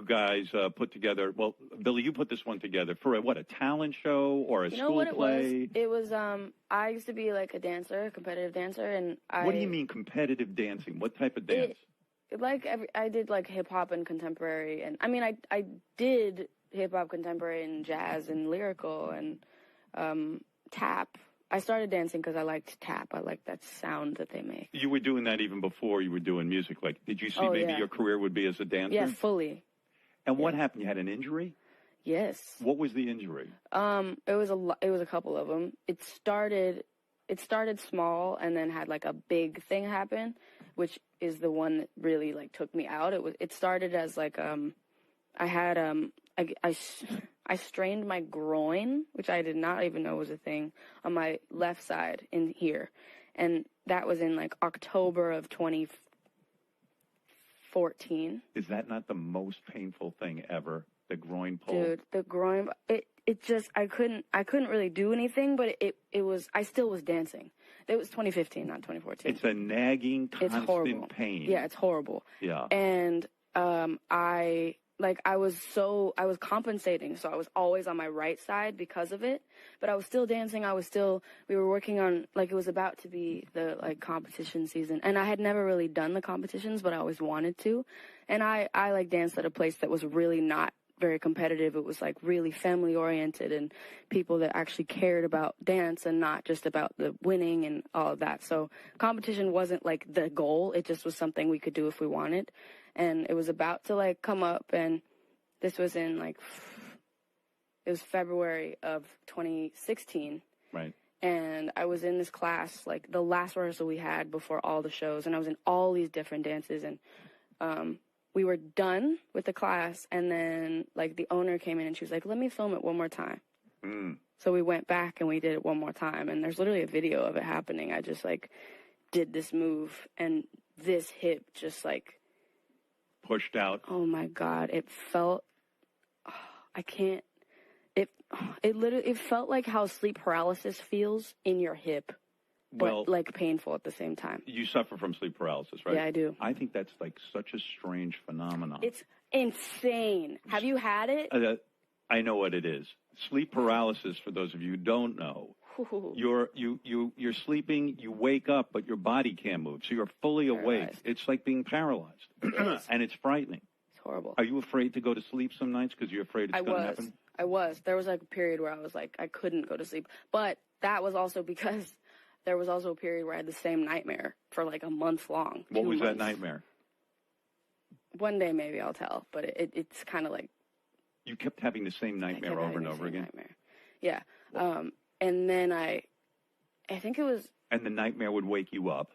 guys put together. Well, Billie, you put this one together for a talent show or a school play? It was I used to be like a dancer, a competitive dancer, and What do you mean competitive dancing? What type of dance? I did like hip hop and contemporary, and I mean I did hip hop, contemporary, and jazz and lyrical and tap. I started dancing because I liked tap. I liked that sound that they make. You were doing that even before you were doing music. Like, did you see maybe your career would be as a dancer? Yeah, fully. And what happened? You had an injury? Yes. What was the injury? It was a couple of them. It started small and then had like a big thing happen, which is the one that really like took me out. It started as like I had I strained my groin, which I did not even know was a thing, on my left side in here. And that was in like October of 2014. Is that not the most painful thing ever? The groin pull? Dude, the groin, it just, I couldn't really do anything, but it was, I still was dancing. It was 2015, not 2014. It's a nagging, constant pain. Yeah, it's horrible. Yeah. And I was compensating, so I was always on my right side because of it, but I was still dancing. We were working on, like, it was about to be the, like, competition season, and I had never really done the competitions, but I always wanted to, and I like, danced at a place that was really not very competitive. It was, like, really family-oriented and people that actually cared about dance and not just about the winning and all of that, so competition wasn't, like, the goal. It just was something we could do if we wanted. And it was about to, like, come up, and this was in, like, it was February of 2016. Right. And I was in this class, like, the last rehearsal we had before all the shows, and I was in all these different dances, and we were done with the class, and then, like, the owner came in, and she was like, let me film it one more time. So we went back, and we did it one more time, and there's literally a video of it happening. I just, like, did this move, and this hip just, like, pushed out. Oh my God. It felt, it felt like how sleep paralysis feels in your hip, but like painful at the same time. You suffer from sleep paralysis, right? Yeah, I do. I think that's like such a strange phenomenon. It's insane. Have you had it? I know what it is. Sleep paralysis, for those of you who don't know, you're sleeping, you wake up, but your body can't move, so you're fully awake. It's like being paralyzed, and it's frightening. It's horrible. Are you afraid to go to sleep some nights because you're afraid it's going to happen? I was. There was like a period where I was like, I couldn't go to sleep, but that was also because there was also a period where I had the same nightmare for like a month long. What was that nightmare? One day maybe I'll tell, but it's kind of like. You kept having the same nightmare over and over again? Yeah. And then I think it was... And the nightmare would wake you up?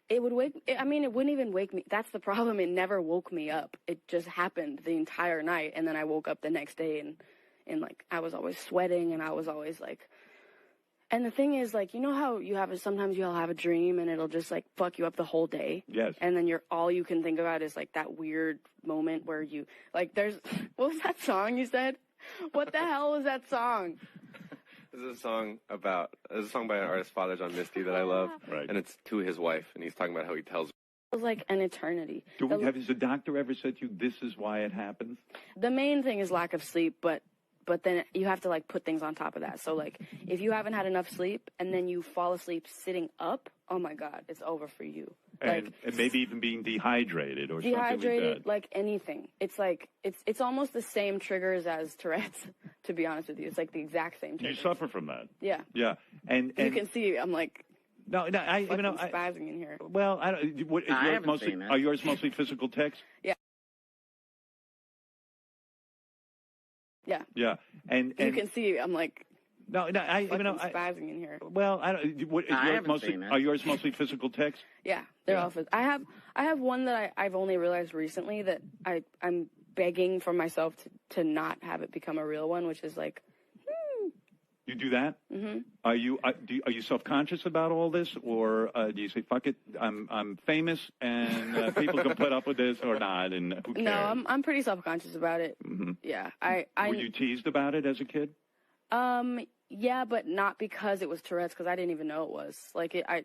It would wake... I mean, it wouldn't even wake me... That's the problem. It never woke me up. It just happened the entire night, and then I woke up the next day, and like, I was always sweating, and I was always, like... And the thing is, like, you know how sometimes you'll have a dream, and it'll just, like, fuck you up the whole day? Yes. And then all you can think about is, like, that weird moment where you... Like, there's... What was that song you said? What the hell was that song? This is a song by an artist, Father John Misty, that I love. Right. And it's to his wife, and he's talking about how he tells her. It was like an eternity. Has the doctor ever said to you, this is why it happens? The main thing is lack of sleep, but then you have to, like, put things on top of that. So, like, if you haven't had enough sleep and then you fall asleep sitting up, oh, my God, it's over for you. And maybe even being dehydrated or something like that. Like anything. It's like, it's almost the same triggers as Tourette's, to be honest with you. It's like the exact same triggers. You suffer from that? Yeah. Yeah. And you can see, I'm like... No, I'm spazzing in here. Well, I don't... Are yours mostly physical tics? Yeah. Yeah. Yeah. And you can see, I'm like... I'm spazzing in here. Well, are yours mostly physical tics? Yeah, they're all physical. I have one that I've only realized recently that I'm begging for myself to not have it become a real one, which is like. You do that? Mm-hmm. Are you self-conscious about all this, or do you say fuck it? I'm famous and people can put up with this or not, and who cares? No, I'm pretty self-conscious about it. Mm-hmm. Yeah, Were you teased about it as a kid? Yeah, but not because it was Tourette's, because I didn't even know it was. Like, I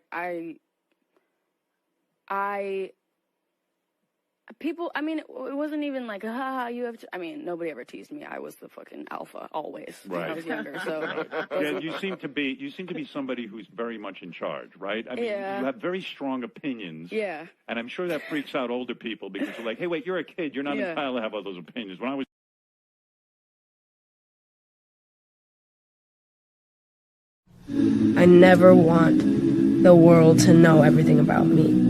People, I mean, it wasn't even like, haha, you have to, I mean, nobody ever teased me. I was the fucking alpha, always, when I was younger, so. Yeah, you seem to be somebody who's very much in charge, right? I mean, you have very strong opinions. Yeah. And I'm sure that freaks out older people because they're like, hey, wait, you're a kid. You're not entitled to have all those opinions. When I was I never want the world to know everything about me.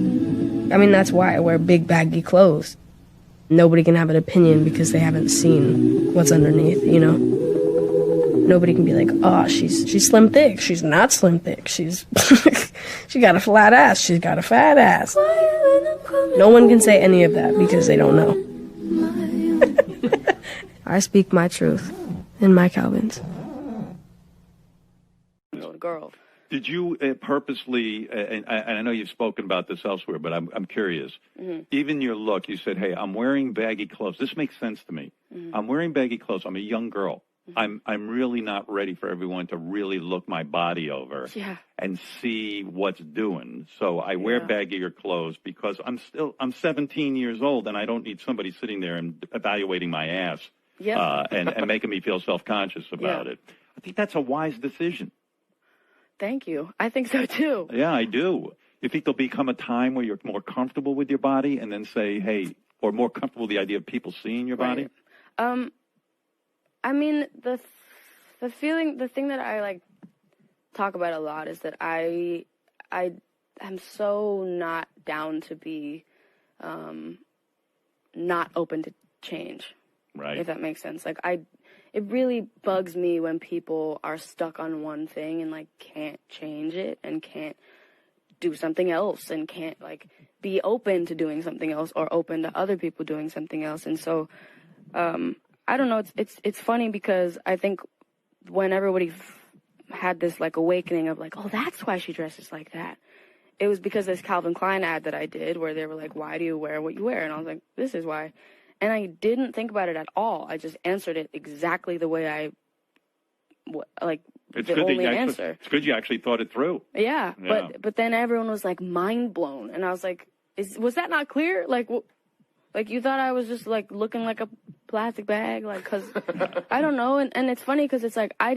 I mean, that's why I wear big baggy clothes. Nobody can have an opinion because they haven't seen what's underneath, you know? Nobody can be like, oh, she's slim thick. She's not slim thick. She's she got a flat ass. She's got a fat ass. No one can say any of that because they don't know. I speak my truth in my Calvins. Girl. Did you purposely, and I know you've spoken about this elsewhere, but I'm curious. Even your look, you said, hey, I'm wearing baggy clothes. This makes sense to me. I'm wearing baggy clothes. I'm a young girl. I'm really not ready for everyone to really look my body over and see what's doing. So I wear baggier clothes because I'm 17 years old and I don't need somebody sitting there and evaluating my ass and making me feel self-conscious about it. I think that's a wise decision. Thank you. I think so, too. Yeah, I do. You think there'll become a time where you're more comfortable with your body and then say, hey, or more comfortable with the idea of people seeing your body? I mean, the thing that I, like, talk about a lot is that I am so not down to be not open to change. Right. If that makes sense. Like, it really bugs me when people are stuck on one thing and, like, can't change it and can't do something else and can't, like, be open to doing something else or open to other people doing something else. And so, I don't know, it's funny because I think when everybody had this, like, awakening of, like, oh, that's why she dresses like that, it was because this Calvin Klein ad that I did where they were like, why do you wear what you wear? And I was like, this is why. And I didn't think about it at all. I just answered it exactly the way I, like, it's the good only answer. It's good you actually thought it through. Yeah. But then everyone was, like, mind blown. And I was like, was that not clear? Like, you thought I was just, like, looking like a plastic bag? Like, because, I don't know. And it's funny because it's like, I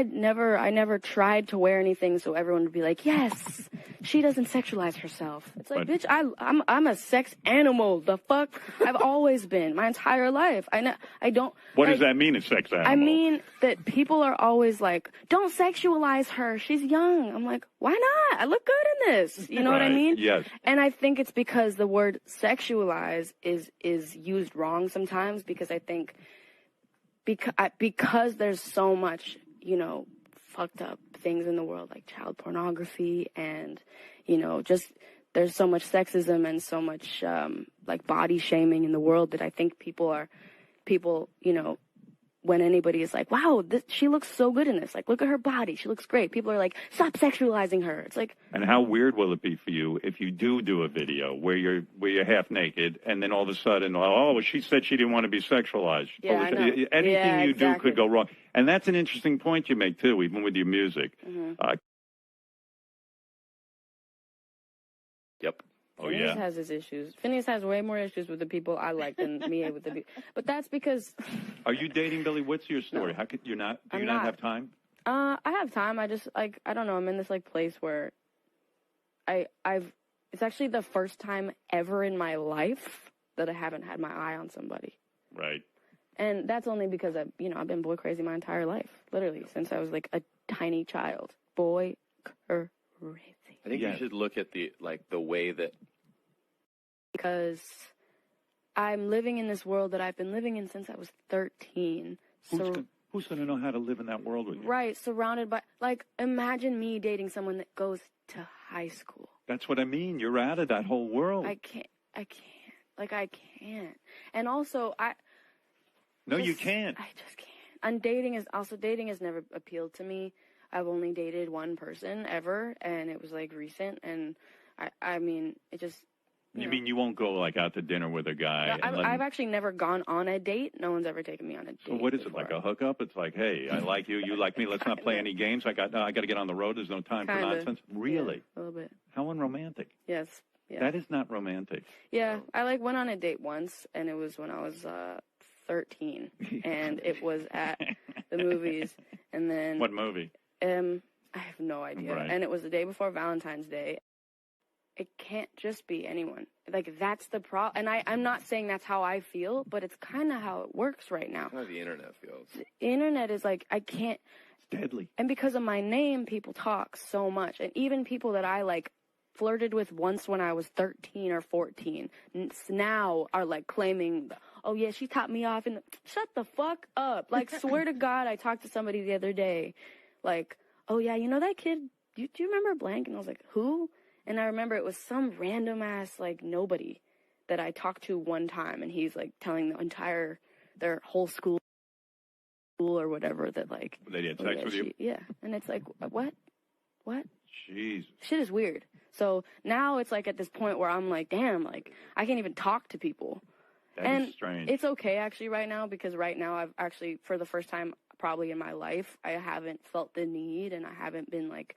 never tried to wear anything so everyone would be like, yes, she doesn't sexualize herself. It's like, bitch, I'm a sex animal. The fuck? I've always been my entire life. I don't. What does that mean, a sex animal? I mean that people are always like, don't sexualize her. She's young. I'm like, why not? I look good in this. You know what I mean? Yes. And I think it's because the word sexualize is used wrong sometimes because I think because there's so much, you know, fucked up things in the world like child pornography and, you know, just there's so much sexism and so much like body shaming in the world that I think people, you know, when anybody is like, wow, she looks so good in this. Like, look at her body. She looks great. People are like, stop sexualizing her. It's like. And how weird will it be for you if you do a video where you're half naked and then all of a sudden, oh, well, she said she didn't want to be sexualized. Yeah, I know. Anything you do could go wrong. And that's an interesting point you make, too, even with your music. Yep. Oh, Phineas has his issues. Phineas has way more issues with the people I like than me with the people. But that's because. Are you dating Billie? What's your story? No. How could you not? Do I'm you not not. have time? I have time. I just like I don't know. I'm in this like place where it's actually the first time ever in my life that I haven't had my eye on somebody. Right. And that's only because I've been boy crazy my entire life, literally since I was like a tiny child. Boy crazy. I think you should look at the way that. Because I'm living in this world that I've been living in since I was 13. Who's going to know how to live in that world with you? Right, surrounded by, like, imagine me dating someone that goes to high school. That's what I mean. You're out of that whole world. I can't. Like, I can't. And also, No, you can't. I just can't. And dating has never appealed to me. I've only dated one person ever, and it was, like, recent, and I mean, it just... You mean you won't go, like, out to dinner with a guy? No, I've actually never gone on a date. No one's ever taken me on a date. So what is before. it, like a hookup? It's like, hey, I like you, you like me, let's not play any games. I got to get on the road. There's no time for nonsense. Really? Yeah, a little bit. How unromantic. Yes. Yeah. That is not romantic. Yeah, I like went on a date once, and it was when I was 13, and it was at the movies, and then What movie? I have no idea, Right. and it was the day before Valentine's Day. It can't just be anyone. Like, that's the problem, and I'm not saying that's how I feel, but it's kind of how it works right now. How the internet feels. The internet is like, I can't, It's deadly. and because of my name, people talk so much, and even people that I like flirted with once when I was 13 or 14 now are like claiming, oh yeah, she topped me off, and shut the fuck up. Like, swear to God, I talked to somebody the other day, like, oh yeah, you know that kid, do you remember blank? And I was like, who? And I remember it was some random ass, like, nobody that I talked to one time, and he's like telling their whole school or whatever that, like, They had oh, sex yeah, with you? Yeah. And it's like, what? Jesus. Shit is weird. So now it's like at this point where I'm like, damn, like, I can't even talk to people. That is strange. It's okay actually right now, because right now I've actually, for the first time probably in my life, I haven't felt the need, and I haven't been like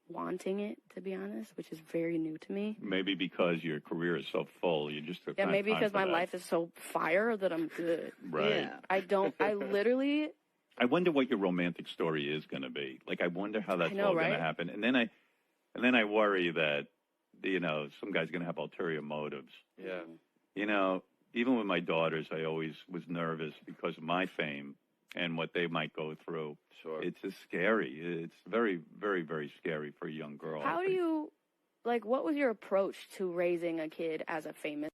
wanting it, to be honest, which is very new to me. Maybe because your career is so full, you just took Yeah, maybe time because for my that. life is so fire that I'm good. Right. Yeah. I literally, I wonder what your romantic story is going to be. Like, I wonder how that's know, all going right? to happen. And then I worry that, you know, some guy's going to have ulterior motives. Yeah. You know, even with my daughters, I always was nervous because of my fame and what they might go through. Sure. It's just scary. It's very, very, very scary for a young girl. how do you, like, what was your approach to raising a kid as a famous